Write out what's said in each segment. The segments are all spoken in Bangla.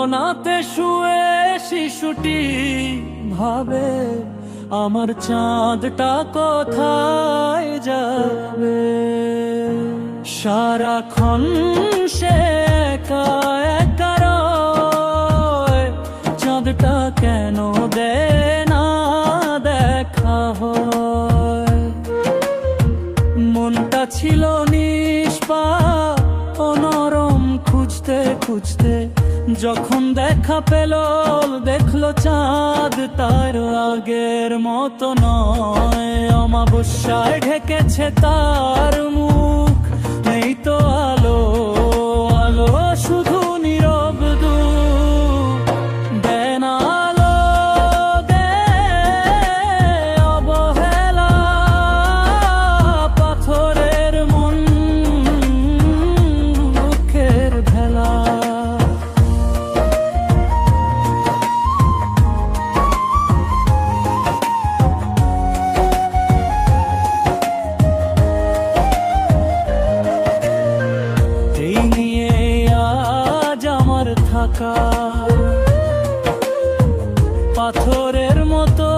কোনাতে শুয়ে শিশুটি ভাবে আমার চাঁদটা কোথায় যাবে। সারাক্ষণ সে একা একা রয়, চাঁদটা কেন দেয় না দেখা হয়। মনটা ছিল নিষ্পাপ অনরম, খুঁজতে খুঁজতে যখন দেখা পেল, দেখলো চাঁদ তার আগের মতো নয়। অমাবস্যায় ঢেকেছে তার মুখ, নেই তো আলো, আলো শুধু নীরব দুঃখ। দেন আলো, দে অবহেলা, পাথরের মন দুঃখের ভেলা। পাথরের মতো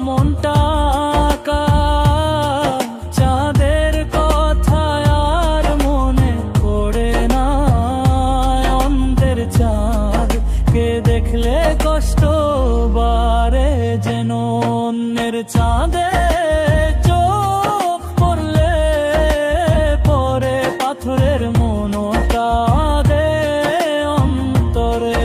মনটা আঁকা, চাঁদের কথা আর মনে পড়ে না। অন্ধের চাঁদ কে দেখলে কষ্ট বারে, যেন অন্যের চাঁদে চোখ পড়লে পরে পাথরের মনটা দে অন্তরে।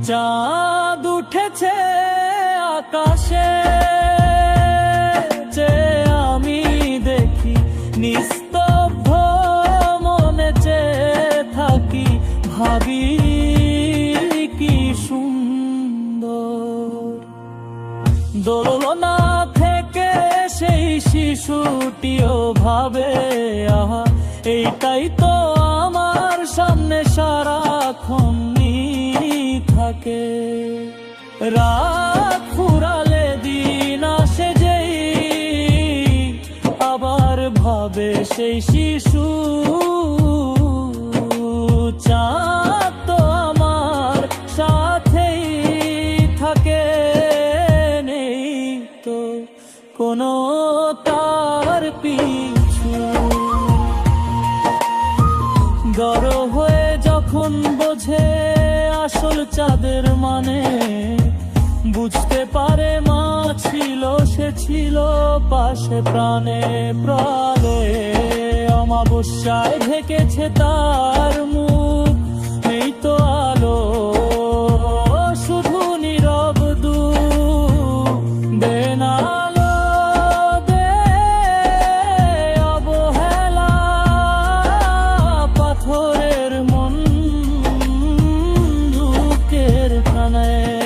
চাঁদ উঠেছে আকাশে, যে আমি দেখি নিস্তব্ধ মনে চেয়ে থাকি, ভাবি কি সুন্দর। দোলনা থেকে সেই শিশুটিও ভাবে, আহা এইটাই তো আমার সামনে সারাক্ষণ থাকে। রাত ফুরালে দিন আসে যেই, আবার ভাবে সেই শিশু, চাঁদ তো আমার সাথেই থাকে, নেই তো কোনো তার পিছু। গড় হয়ে যখন বোঝে আসল চাঁদের মানে, বুঝতে পারে মা ছিল, সে ছিল পাশে প্রাণে প্রাণে। অমাবস্যায় ঢেকেছে তার মুখ, এই তো আলো শুধু নীরব দুঃখ। দেন আলো, দে অবহেলা, পাথরের মন দুঃখের খানায়।